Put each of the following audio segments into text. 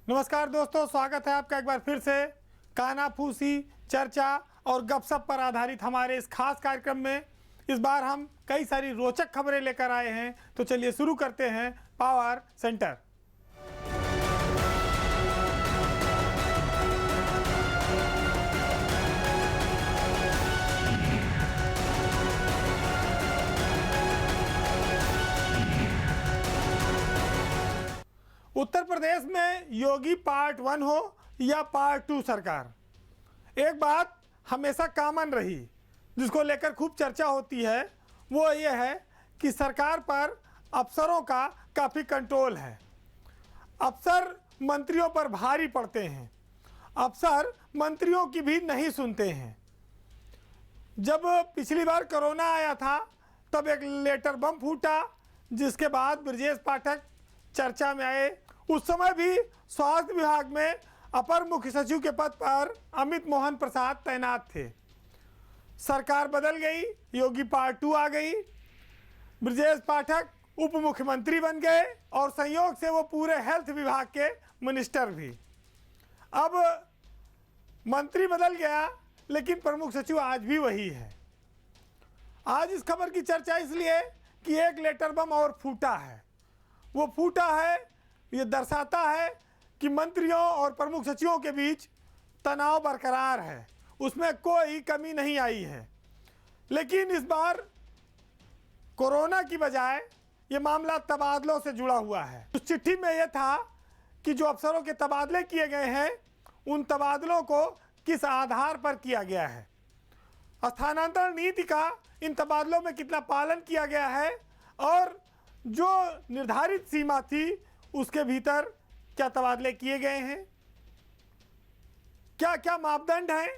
नमस्कार दोस्तों, स्वागत है आपका एक बार फिर से कानाफूसी चर्चा और गपशप पर आधारित हमारे इस खास कार्यक्रम में। इस बार हम कई सारी रोचक खबरें लेकर आए हैं, तो चलिए शुरू करते हैं पावर सेंटर। उत्तर प्रदेश में योगी पार्ट 1 हो या पार्ट 2 सरकार, एक बात हमेशा कॉमन रही जिसको लेकर खूब चर्चा होती है, वो ये है कि सरकार पर अफसरों का काफ़ी कंट्रोल है। अफसर मंत्रियों पर भारी पड़ते हैं, अफसर मंत्रियों की भी नहीं सुनते हैं। जब पिछली बार कोरोना आया था तब एक लेटर बम फूटा, जिसके बाद ब्रजेश पाठक चर्चा में आए। उस समय भी स्वास्थ्य विभाग में अपर मुख्य सचिव के पद पर अमित मोहन प्रसाद तैनात थे। सरकार बदल गई, योगी पार्ट 2 आ गई, ब्रजेश पाठक उप मुख्यमंत्री बन गए और संयोग से वो पूरे हेल्थ विभाग के मिनिस्टर भी। अब मंत्री बदल गया लेकिन प्रमुख सचिव आज भी वही है। आज इस खबर की चर्चा इसलिए कि एक लेटर बम और फूटा है। वो फूटा है, ये दर्शाता है कि मंत्रियों और प्रमुख सचिवों के बीच तनाव बरकरार है, उसमें कोई कमी नहीं आई है। लेकिन इस बार कोरोना की बजाय ये मामला तबादलों से जुड़ा हुआ है। उस चिट्ठी में यह था कि जो अफसरों के तबादले किए गए हैं उन तबादलों को किस आधार पर किया गया है, स्थानांतरण नीति का इन तबादलों में कितना पालन किया गया है और जो निर्धारित सीमा थी उसके भीतर क्या तबादले किए गए हैं, क्या क्या मापदंड हैं,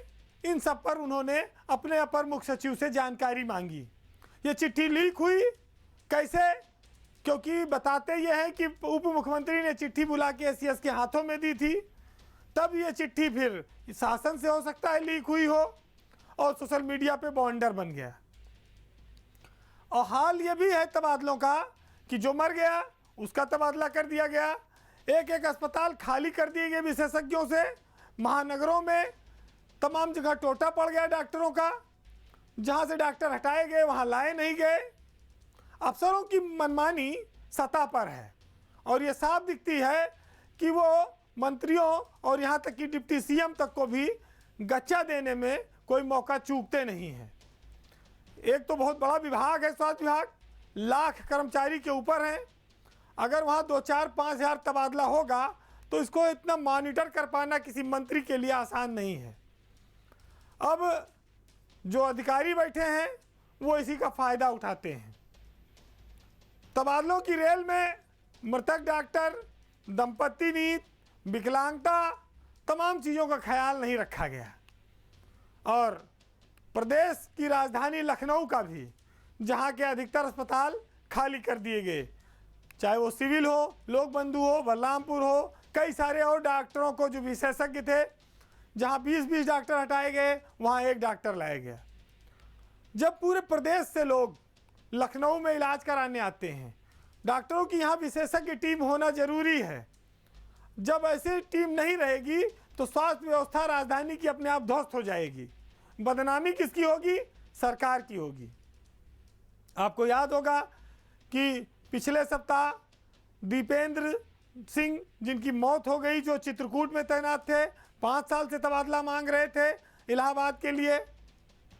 इन सब पर उन्होंने अपने अपर मुख्य सचिव से जानकारी मांगी। ये चिट्ठी लीक हुई कैसे? क्योंकि बताते ये हैं कि उप मुख्यमंत्री ने चिट्ठी बुला के एसीएस के हाथों में दी थी, तब ये चिट्ठी फिर शासन से हो सकता है लीक हुई हो और सोशल मीडिया पे बॉन्डर बन गया। और हाल ये भी है तबादलों का कि जो मर गया उसका तबादला कर दिया गया। एक एक अस्पताल खाली कर दिए गए विशेषज्ञों से। महानगरों में तमाम जगह टोटा पड़ गया डॉक्टरों का, जहां से डॉक्टर हटाए गए वहां लाए नहीं गए। अफसरों की मनमानी सतह पर है और ये साफ दिखती है कि वो मंत्रियों और यहाँ तक कि डिप्टी सीएम तक को भी गच्चा देने में कोई मौका चूकते नहीं हैं। एक तो बहुत बड़ा विभाग है स्वास्थ्य विभाग, लाख कर्मचारी के ऊपर हैं। अगर वहाँ 2-4-5 हज़ार तबादला होगा तो इसको इतना मॉनिटर कर पाना किसी मंत्री के लिए आसान नहीं है। अब जो अधिकारी बैठे हैं वो इसी का फ़ायदा उठाते हैं। तबादलों की रेल में मृतक डॉक्टर, दंपत्ति नीति, विकलांगता, तमाम चीज़ों का ख्याल नहीं रखा गया। और प्रदेश की राजधानी लखनऊ का भी, जहाँ के अधिकतर अस्पताल खाली कर दिए गए, चाहे वो सिविल हो, लोक बंधु हो, बलरामपुर हो, कई सारे और डॉक्टरों को जो विशेषज्ञ थे, जहाँ 20-20 डॉक्टर हटाए गए वहाँ एक डॉक्टर लाया गया। जब पूरे प्रदेश से लोग लखनऊ में इलाज कराने आते हैं, डॉक्टरों की यहाँ विशेषज्ञ टीम होना जरूरी है। जब ऐसी टीम नहीं रहेगी तो स्वास्थ्य व्यवस्था राजधानी की अपने आप ध्वस्त हो जाएगी। बदनामी किसकी होगी? सरकार की होगी। आपको याद होगा कि पिछले सप्ताह दीपेंद्र सिंह, जिनकी मौत हो गई, जो चित्रकूट में तैनात थे, 5 साल से तबादला मांग रहे थे इलाहाबाद के लिए,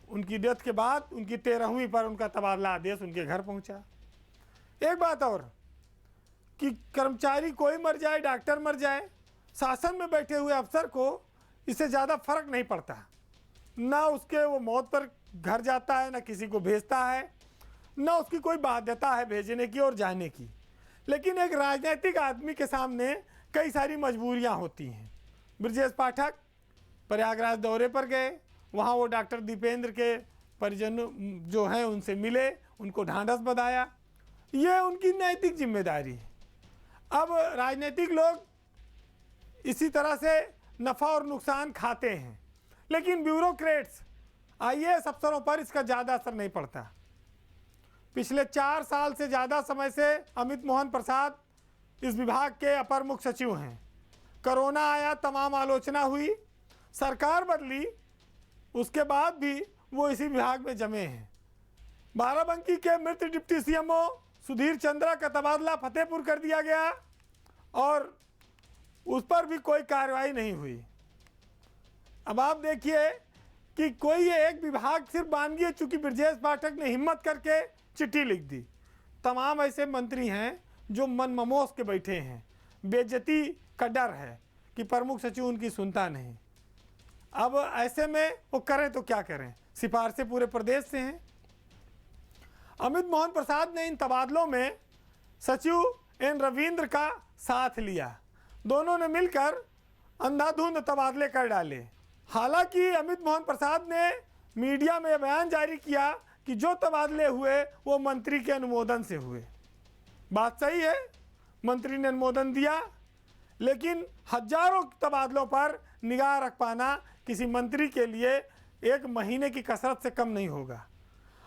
उनकी डेथ के बाद उनकी 13वीं पर उनका तबादला आदेश उनके घर पहुंचा। एक बात और कि कर्मचारी कोई मर जाए, डॉक्टर मर जाए, शासन में बैठे हुए अफसर को इससे ज़्यादा फर्क नहीं पड़ता। ना उसके वो मौत पर घर जाता है, ना किसी को भेजता है, ना उसकी कोई बाध्यता है भेजने की और जाने की। लेकिन एक राजनीतिक आदमी के सामने कई सारी मजबूरियां होती हैं। ब्रजेश पाठक प्रयागराज दौरे पर गए, वहाँ वो डॉक्टर दीपेंद्र के परिजन जो हैं उनसे मिले, उनको ढांढस बंधाया। ये उनकी नैतिक जिम्मेदारी है। अब राजनीतिक लोग इसी तरह से नफ़ा और नुकसान खाते हैं, लेकिन ब्यूरोक्रेट्स, आईएएस अफसरों पर इसका ज़्यादा असर नहीं पड़ता। पिछले 4 साल से ज़्यादा समय से अमित मोहन प्रसाद इस विभाग के अपर मुख्य सचिव हैं। कोरोना आया, तमाम आलोचना हुई, सरकार बदली, उसके बाद भी वो इसी विभाग में जमे हैं। बाराबंकी के मृत डिप्टी सीएमओ सुधीर चंद्रा का तबादला फतेहपुर कर दिया गया और उस पर भी कोई कार्रवाई नहीं हुई। अब आप देखिए कि कोई एक विभाग सिर्फ बांध दिए, चूंकि ब्रजेश पाठक ने हिम्मत करके चिट्ठी लिख दी। तमाम ऐसे मंत्री हैं जो मन ममोस के बैठे हैं, बेइज्जती का डर है कि प्रमुख सचिव उनकी सुनता नहीं। अब ऐसे में वो करें तो क्या करें, सिफारिशें पूरे प्रदेश से हैं। अमित मोहन प्रसाद ने इन तबादलों में सचिव एन रविंद्र का साथ लिया, दोनों ने मिलकर अंधाधुंध तबादले कर डाले। हालांकि अमित मोहन प्रसाद ने मीडिया में बयान जारी किया कि जो तबादले हुए वो मंत्री के अनुमोदन से हुए। बात सही है, मंत्री ने अनुमोदन दिया, लेकिन हजारों तबादलों पर निगाह रख पाना किसी मंत्री के लिए एक महीने की कसरत से कम नहीं होगा।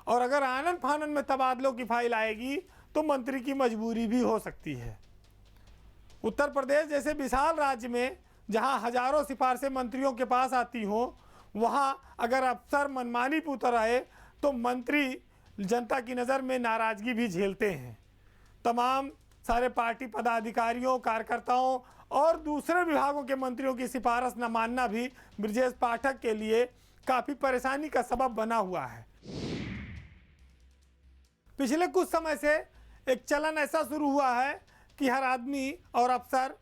और अगर आनन फानन में तबादलों की फाइल आएगी तो मंत्री की मजबूरी भी हो सकती है। उत्तर प्रदेश जैसे विशाल राज्य में जहां हजारों सिफारिशें मंत्रियों के पास आती हों, वहां अगर अफसर मनमानी पे उतर आए तो मंत्री जनता की नज़र में नाराज़गी भी झेलते हैं। तमाम सारे पार्टी पदाधिकारियों, कार्यकर्ताओं और दूसरे विभागों के मंत्रियों की सिफारिश न मानना भी ब्रजेश पाठक के लिए काफ़ी परेशानी का सबब बना हुआ है। पिछले कुछ समय से एक चलन ऐसा शुरू हुआ है कि हर आदमी और अफसर,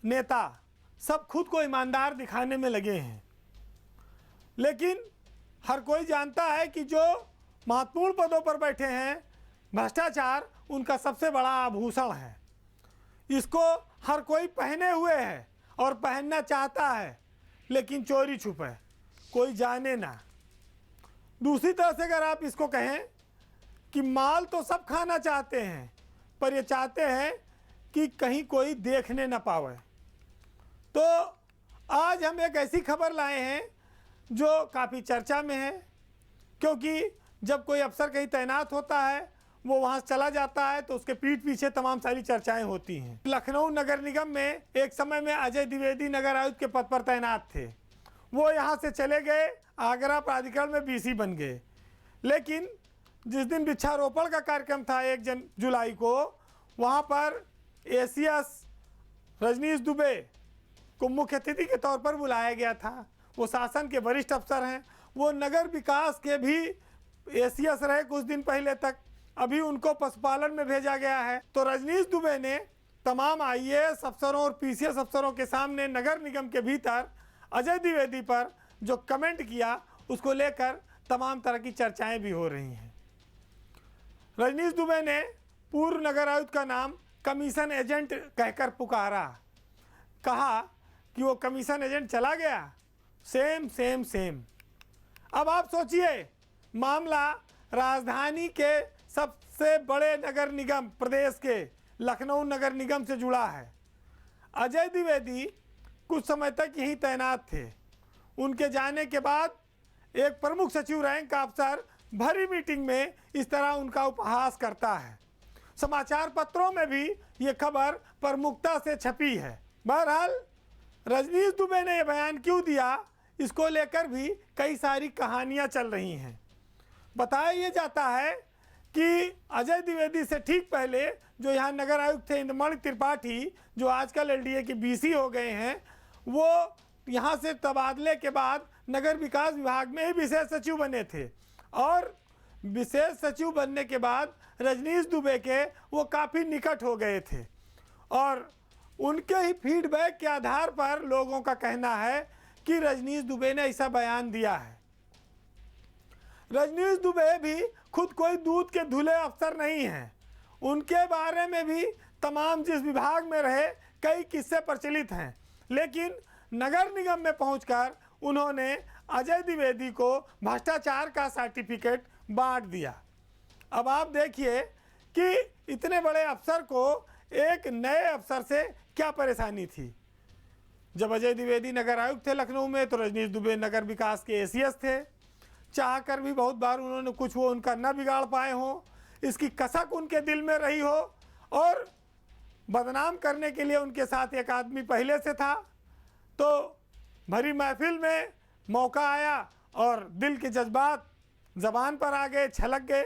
नेता सब खुद को ईमानदार दिखाने में लगे हैं, लेकिन हर कोई जानता है कि जो महत्वपूर्ण पदों पर बैठे हैं, भ्रष्टाचार उनका सबसे बड़ा आभूषण है। इसको हर कोई पहने हुए है और पहनना चाहता है, लेकिन चोरी छुपे, कोई जाने ना। दूसरी तरह से अगर आप इसको कहें कि माल तो सब खाना चाहते हैं, पर ये चाहते हैं कि कहीं कोई देखने ना पावे। तो आज हम एक ऐसी खबर लाए हैं जो काफ़ी चर्चा में है, क्योंकि जब कोई अफसर कहीं तैनात होता है, वो वहाँ चला जाता है तो उसके पीठ पीछे तमाम सारी चर्चाएं होती हैं। लखनऊ नगर निगम में एक समय में अजय द्विवेदी नगर आयुक्त के पद पर तैनात थे। वो यहाँ से चले गए, आगरा प्राधिकरण में बीसी बन गए। लेकिन जिस दिन वृक्षारोपण का कार्यक्रम था 1 जुलाई को, वहाँ पर एसीएस रजनीश दुबे को मुख्य अतिथि के तौर पर बुलाया गया था। वो शासन के वरिष्ठ अफसर हैं, वो नगर विकास के भी एसीएस रहे कुछ दिन पहले तक, अभी उनको पशुपालन में भेजा गया है। तो रजनीश दुबे ने तमाम आईएएस अफसरों और पीसीएस अफसरों के सामने नगर निगम के भीतर अजय द्विवेदी पर जो कमेंट किया, उसको लेकर तमाम तरह की चर्चाएं भी हो रही हैं। रजनीश दुबे ने पूर्व नगर आयुक्त का नाम कमीशन एजेंट कहकर पुकारा, कहा कि वो कमीशन एजेंट चला गया। Same same same. अब आप सोचिए, मामला राजधानी के सबसे बड़े नगर निगम प्रदेश के लखनऊ नगर निगम से जुड़ा है। अजय द्विवेदी कुछ समय तक यहीं तैनात थे। उनके जाने के बाद एक प्रमुख सचिव रैंक का अफसर भरी मीटिंग में इस तरह उनका उपहास करता है। समाचार पत्रों में भी ये खबर प्रमुखता से छपी है। बहरहाल रजनीश दुबे ने यह बयान क्यों दिया, इसको लेकर भी कई सारी कहानियां चल रही हैं। बताया ये जाता है कि अजय द्विवेदी से ठीक पहले जो यहाँ नगर आयुक्त थे इंद्रमणि त्रिपाठी, जो आजकल एलडीए के बीसी हो गए हैं, वो यहाँ से तबादले के बाद नगर विकास विभाग में ही विशेष सचिव बने थे। और विशेष सचिव बनने के बाद रजनीश दुबे के वो काफ़ी निकट हो गए थे और उनके ही फीडबैक के आधार पर लोगों का कहना है कि रजनीश दुबे ने ऐसा बयान दिया है। रजनीश दुबे भी खुद कोई दूध के धुले अफसर नहीं हैं। उनके बारे में भी तमाम जिस विभाग में रहे कई किस्से प्रचलित हैं, लेकिन नगर निगम में पहुंचकर उन्होंने अजय द्विवेदी को भ्रष्टाचार का सर्टिफिकेट बांट दिया। अब आप देखिए कि इतने बड़े अफसर को एक नए अफसर से क्या परेशानी थी। जब अजय द्विवेदी नगर आयुक्त थे लखनऊ में, तो रजनीश दुबे नगर विकास के एसीएस थे। चाहकर भी बहुत बार उन्होंने कुछ वो उनका न बिगाड़ पाए हों, इसकी कसक उनके दिल में रही हो और बदनाम करने के लिए उनके साथ एक आदमी पहले से था। तो भरी महफिल में मौका आया और दिल के जज्बात ज़बान पर आ गए, छलक गए।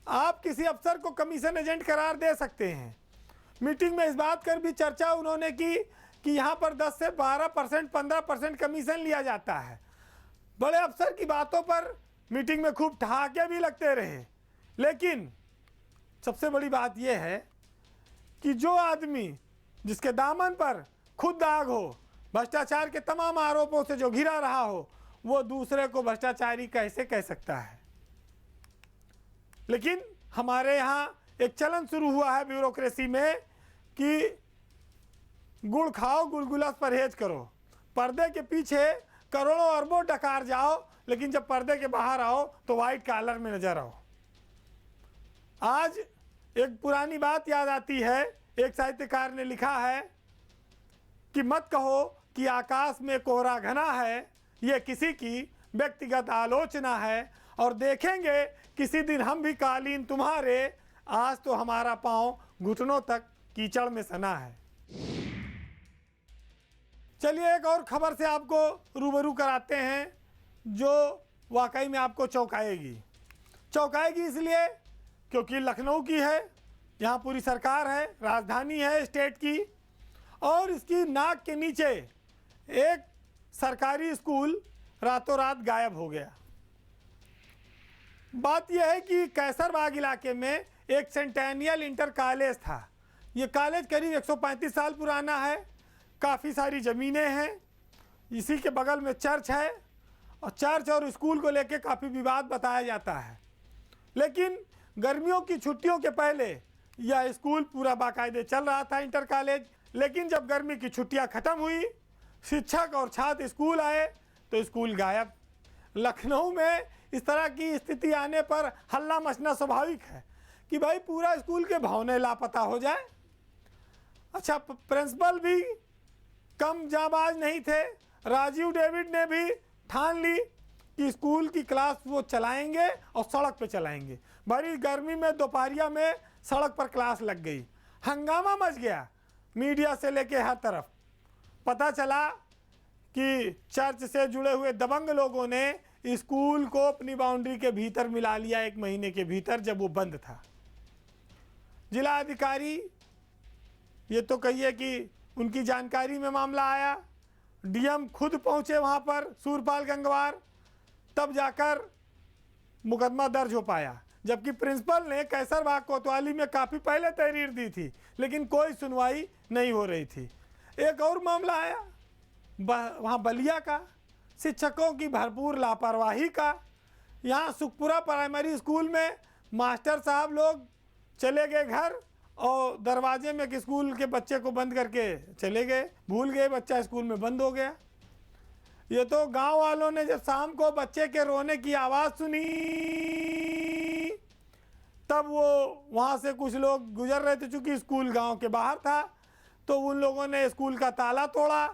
आप किसी अफसर को कमीशन एजेंट करार दे सकते हैं। मीटिंग में इस बात कर भी चर्चा उन्होंने की कि यहाँ पर 10 से 12%, 15% कमीशन लिया जाता है। बड़े अफसर की बातों पर मीटिंग में खूब ठहाके भी लगते रहे। लेकिन सबसे बड़ी बात यह है कि जो आदमी जिसके दामन पर खुद दाग हो, भ्रष्टाचार के तमाम आरोपों से जो घिरा रहा हो, वो दूसरे को भ्रष्टाचारी कैसे कह सकता है। लेकिन हमारे यहाँ एक चलन शुरू हुआ है ब्यूरोक्रेसी में कि गुड़ खाओ गुलगुला परहेज करो। पर्दे के पीछे करोड़ों अरबों डकार जाओ, लेकिन जब पर्दे के बाहर आओ तो वाइट कॉलर में नजर आओ। आज एक पुरानी बात याद आती है। एक साहित्यकार ने लिखा है कि मत कहो कि आकाश में कोहरा घना है, ये किसी की व्यक्तिगत आलोचना है, और देखेंगे किसी दिन हम भी कालीन तुम्हारे, आज तो हमारा पांव घुटनों तक कीचड़ में सना है। चलिए एक और खबर से आपको रूबरू कराते हैं जो वाकई में आपको चौंकाएगी। चौंकाएगी इसलिए क्योंकि लखनऊ की है, यहाँ पूरी सरकार है, राजधानी है स्टेट की, और इसकी नाक के नीचे एक सरकारी स्कूल रातों रात गायब हो गया। बात यह है कि कैसरबाग इलाके में एक सेंटेनियल इंटर कॉलेज था। ये कॉलेज करीब 135 साल पुराना है, काफ़ी सारी ज़मीनें हैं, इसी के बगल में चर्च है, और चर्च और स्कूल को लेकर काफ़ी विवाद बताया जाता है। लेकिन गर्मियों की छुट्टियों के पहले यह स्कूल पूरा बाकायदे चल रहा था, इंटर कॉलेज। लेकिन जब गर्मी की छुट्टियां ख़त्म हुई, शिक्षक और छात्र स्कूल आए तो स्कूल गायब। लखनऊ में इस तरह की स्थिति आने पर हल्ला मचना स्वाभाविक है कि भाई पूरा स्कूल के भवने लापता हो जाए। अच्छा, प्रिंसिपल भी कम जाबाज नहीं थे। राजीव डेविड ने भी ठान ली कि स्कूल की क्लास वो चलाएंगे और सड़क पे चलाएंगे। भरी गर्मी में दोपहरिया में सड़क पर क्लास लग गई, हंगामा मच गया, मीडिया से लेके हर तरफ। पता चला कि चर्च से जुड़े हुए दबंग लोगों ने स्कूल को अपनी बाउंड्री के भीतर मिला लिया 1 महीने के भीतर, जब वो बंद था। जिला अधिकारी, ये तो कहिए कि उनकी जानकारी में मामला आया, डीएम खुद पहुंचे वहां पर, सूरपाल गंगवार, तब जाकर मुकदमा दर्ज हो पाया। जबकि प्रिंसिपल ने कैसरबाग कोतवाली में काफ़ी पहले तहरीर दी थी, लेकिन कोई सुनवाई नहीं हो रही थी। एक और मामला आया वहाँ बलिया का, शिक्षकों की भरपूर लापरवाही का। यहाँ सुखपुरा प्राइमरी स्कूल में मास्टर साहब लोग चले गए घर और दरवाजे में एक स्कूल के बच्चे को बंद करके चले गए, भूल गए बच्चा स्कूल में बंद हो गया। ये तो गांव वालों ने जब शाम को बच्चे के रोने की आवाज़ सुनी, तब वो वहाँ से कुछ लोग गुजर रहे थे, चूँकि स्कूल गांव के बाहर था, तो उन लोगों ने स्कूल का ताला तोड़ा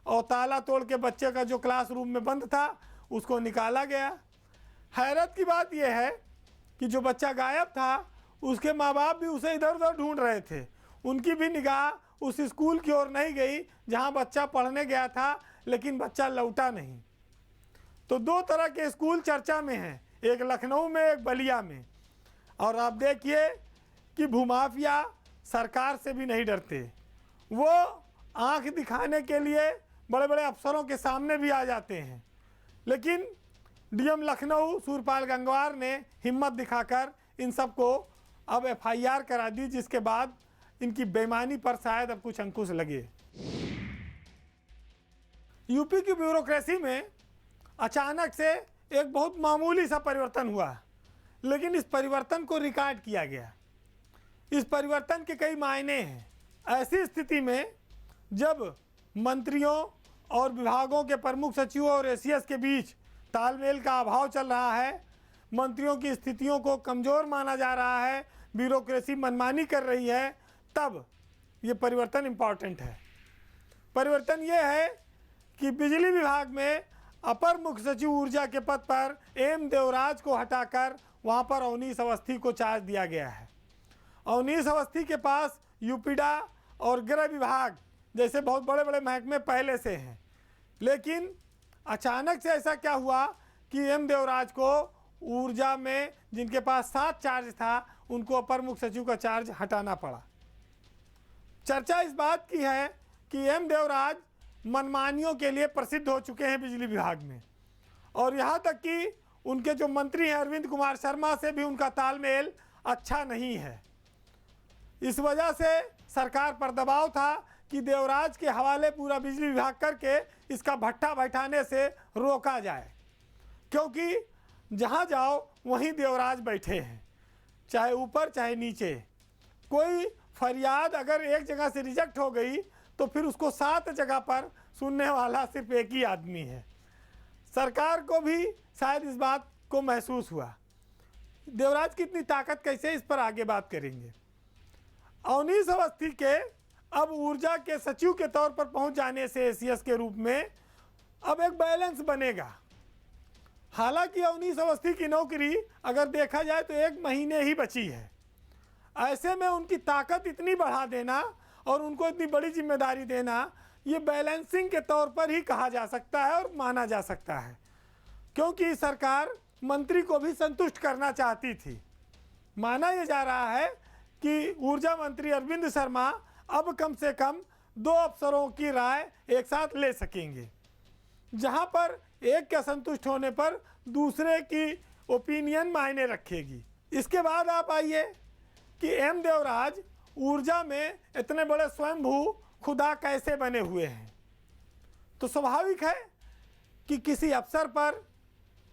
और ताला तोड़ के बच्चे का जो क्लासरूम में बंद था उसको निकाला गया। हैरत की बात यह है कि जो बच्चा गायब था उसके माँ बाप भी उसे इधर उधर ढूंढ रहे थे, उनकी भी निगाह उस स्कूल की ओर नहीं गई जहाँ बच्चा पढ़ने गया था, लेकिन बच्चा लौटा नहीं। तो 2 तरह के स्कूल चर्चा में हैं, एक लखनऊ में, एक बलिया में। और आप देखिए कि भूमाफिया सरकार से भी नहीं डरते, वो आंख दिखाने के लिए बड़े बड़े अफसरों के सामने भी आ जाते हैं। लेकिन डीएम लखनऊ सूरपाल गंगवार ने हिम्मत दिखाकर इन सबको अब एफआईआर करा दी, जिसके बाद इनकी बेईमानी पर शायद अब कुछ अंकुश लगे। यूपी की ब्यूरोक्रेसी में अचानक से एक बहुत मामूली सा परिवर्तन हुआ, लेकिन इस परिवर्तन को रिकॉर्ड किया गया। इस परिवर्तन के कई मायने हैं। ऐसी स्थिति में जब मंत्रियों और विभागों के प्रमुख सचिवों और एसीएस के बीच तालमेल का अभाव चल रहा है, मंत्रियों की स्थितियों को कमज़ोर माना जा रहा है, ब्यूरोक्रेसी मनमानी कर रही है, तब ये परिवर्तन इम्पॉर्टेंट है। परिवर्तन ये है कि बिजली विभाग में अपर मुख्य सचिव ऊर्जा के पद पर एम देवराज को हटाकर वहाँ पर अवनीश अवस्थी को चार्ज दिया गया है। अवनीश अवस्थी के पास यूपीडा और गृह विभाग जैसे बहुत बड़े बड़े महकमे पहले से हैं, लेकिन अचानक से ऐसा क्या हुआ कि एम देवराज को ऊर्जा में जिनके पास 7 चार्ज था उनको अपर मुख्य सचिव का चार्ज हटाना पड़ा। चर्चा इस बात की है कि एम देवराज मनमानियों के लिए प्रसिद्ध हो चुके हैं बिजली विभाग में, और यहाँ तक कि उनके जो मंत्री हैं अरविंद कुमार शर्मा से भी उनका तालमेल अच्छा नहीं है। इस वजह से सरकार पर दबाव था कि देवराज के हवाले पूरा बिजली विभाग करके इसका भट्ठा बैठाने से रोका जाए, क्योंकि जहाँ जाओ वहीं देवराज बैठे हैं, चाहे ऊपर चाहे नीचे। कोई फरियाद अगर एक जगह से रिजेक्ट हो गई तो फिर उसको 7 जगह पर सुनने वाला सिर्फ एक ही आदमी है। सरकार को भी शायद इस बात को महसूस हुआ। देवराज की इतनी ताकत कैसे, इस पर आगे बात करेंगे। अवनीश अवस्थी के अब ऊर्जा के सचिव के तौर पर पहुंच जाने से एसीएस के रूप में अब एक बैलेंस बनेगा। हालांकि अवनीश अवस्थी की नौकरी अगर देखा जाए तो 1 महीने ही बची है। ऐसे में उनकी ताकत इतनी बढ़ा देना और उनको इतनी बड़ी जिम्मेदारी देना, ये बैलेंसिंग के तौर पर ही कहा जा सकता है और माना जा सकता है, क्योंकि सरकार मंत्री को भी संतुष्ट करना चाहती थी। माना यह जा रहा है कि ऊर्जा मंत्री अरविंद शर्मा अब कम से कम 2 अफसरों की राय एक साथ ले सकेंगे, जहां पर एक के असंतुष्ट होने पर दूसरे की ओपिनियन मायने रखेगी। इसके बाद आप आइए कि एम देवराज ऊर्जा में इतने बड़े स्वयंभू खुदा कैसे बने हुए हैं। तो स्वाभाविक है कि किसी अफसर पर,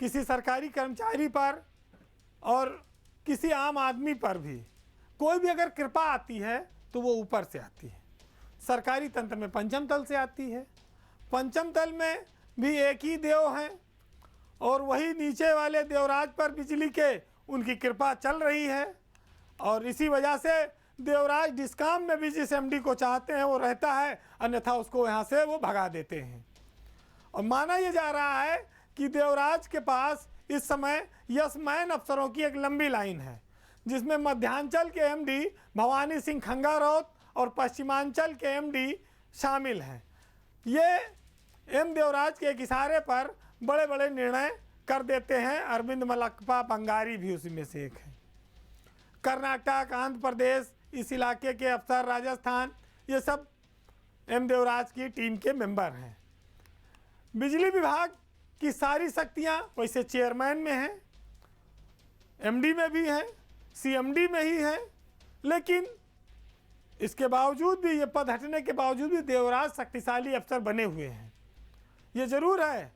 किसी सरकारी कर्मचारी पर और किसी आम आदमी पर भी कोई भी अगर कृपा आती है तो वो ऊपर से आती है। सरकारी तंत्र में पंचम तल से आती है। पंचम तल में भी एक ही देव हैं और वही नीचे वाले देवराज पर बिजली के उनकी कृपा चल रही है, और इसी वजह से देवराज डिस्काम में भी जिस एमडी को चाहते हैं वो रहता है, अन्यथा उसको यहाँ से वो भगा देते हैं। और माना यह जा रहा है कि देवराज के पास इस समय यस मैन अफसरों की एक लंबी लाइन है, जिसमें मध्यांचल के एमडी भवानी सिंह खंगारौत और पश्चिमांचल के एमडी शामिल हैं। ये एम देवराज के एक इशारे पर बड़े बड़े निर्णय कर देते हैं। अरविंद मलक्पा बंगारी भी उसी में से एक है। कर्नाटक, आंध्र प्रदेश, इस इलाके के अफसर, राजस्थान, ये सब एम देवराज की टीम के मेंबर हैं। बिजली विभाग की सारी शक्तियां वैसे चेयरमैन में हैं, एमडी में भी हैं, सीएमडी में ही हैं, लेकिन इसके बावजूद भी, ये पद हटने के बावजूद भी देवराज शक्तिशाली अफसर बने हुए हैं। ये जरूर है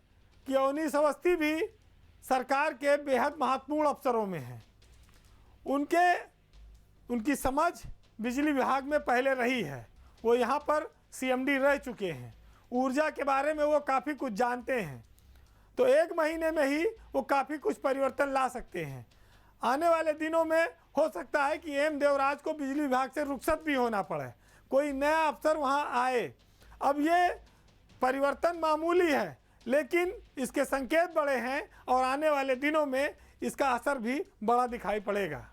कि अवनीश अवस्थी भी सरकार के बेहद महत्वपूर्ण अफसरों में हैं। उनकी समझ बिजली विभाग में पहले रही है। वो यहाँ पर सीएमडी रह चुके हैं, ऊर्जा के बारे में वो काफ़ी कुछ जानते हैं, तो 1 महीने में ही वो काफ़ी कुछ परिवर्तन ला सकते हैं। आने वाले दिनों में हो सकता है कि एम देवराज को बिजली विभाग से रुखसत भी होना पड़े, कोई नया अफसर वहाँ आए। अब ये परिवर्तन मामूली है, लेकिन इसके संकेत बड़े हैं और आने वाले दिनों में इसका असर भी बड़ा दिखाई पड़ेगा।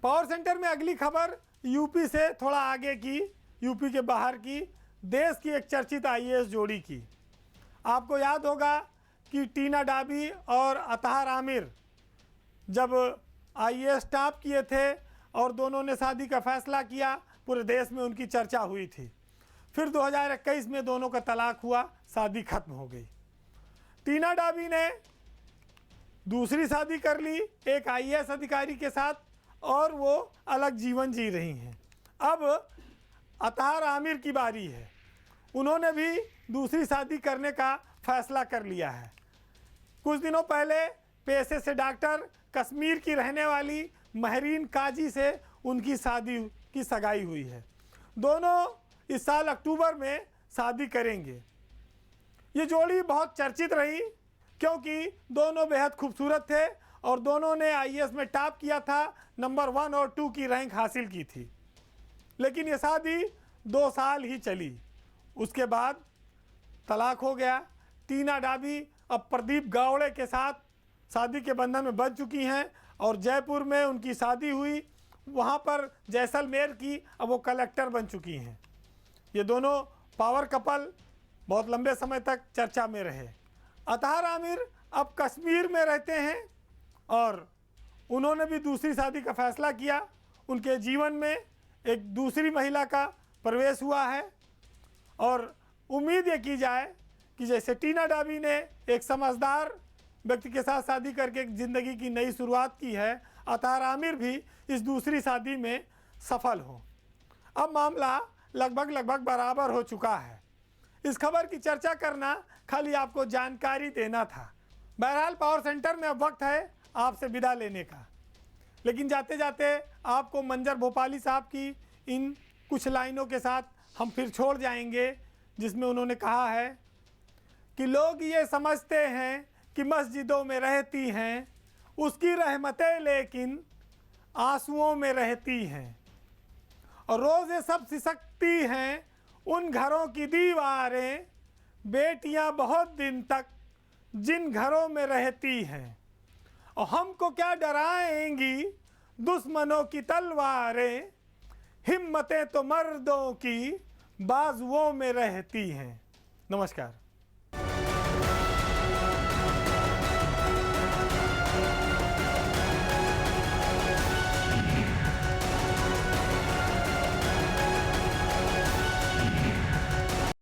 पावर सेंटर में अगली खबर यूपी से थोड़ा आगे की, यूपी के बाहर की, देश की एक चर्चित आईएएस जोड़ी की। आपको याद होगा कि टीना डाबी और अतहार आमिर जब आईएएस टॉप किए थे और दोनों ने शादी का फैसला किया, पूरे देश में उनकी चर्चा हुई थी। फिर 2021 में दोनों का तलाक हुआ, शादी खत्म हो गई। टीना डाबी ने दूसरी शादी कर ली एक आईएएस अधिकारी के साथ और वो अलग जीवन जी रही हैं। अब अतहार आमिर की बारी है, उन्होंने भी दूसरी शादी करने का फैसला कर लिया है। कुछ दिनों पहले पेशे से डॉक्टर, कश्मीर की रहने वाली महरीन काजी से उनकी शादी की सगाई हुई है। दोनों इस साल अक्टूबर में शादी करेंगे। ये जोड़ी बहुत चर्चित रही क्योंकि दोनों बेहद खूबसूरत थे और दोनों ने आईएएस में टॉप किया था, नंबर 1 और 2 की रैंक हासिल की थी। लेकिन ये शादी 2 साल ही चली, उसके बाद तलाक हो गया। टीना डाबी अब प्रदीप गावड़े के साथ शादी के बंधन में बंध चुकी हैं और जयपुर में उनकी शादी हुई। वहाँ पर जैसलमेर की, अब वो कलेक्टर बन चुकी हैं। ये दोनों पावर कपल बहुत लंबे समय तक चर्चा में रहे। अतहार आमिर अब कश्मीर में रहते हैं और उन्होंने भी दूसरी शादी का फैसला किया। उनके जीवन में एक दूसरी महिला का प्रवेश हुआ है और उम्मीद ये की जाए कि जैसे टीना डाबी ने एक समझदार व्यक्ति के साथ शादी करके एक ज़िंदगी की नई शुरुआत की है, अतहार आमिर भी इस दूसरी शादी में सफल हो। अब मामला लगभग बराबर हो चुका है। इस खबर की चर्चा करना खाली आपको जानकारी देना था। बहरहाल पावर सेंटर में अब वक्त है आपसे विदा लेने का, लेकिन जाते जाते आपको मंजर भोपाली साहब की इन कुछ लाइनों के साथ हम फिर छोड़ जाएंगे, जिसमें उन्होंने कहा है कि लोग ये समझते हैं कि मस्जिदों में रहती हैं उसकी रहमतें, लेकिन आंसुओं में रहती हैं, और रोज़ ये सब सिसकती हैं उन घरों की दीवारें, बेटियां बहुत दिन तक जिन घरों में रहती हैं, और हमको क्या डराएंगी दुश्मनों की तलवारें, हिम्मतें तो मर्दों की बाजुओं में रहती हैं। नमस्कार।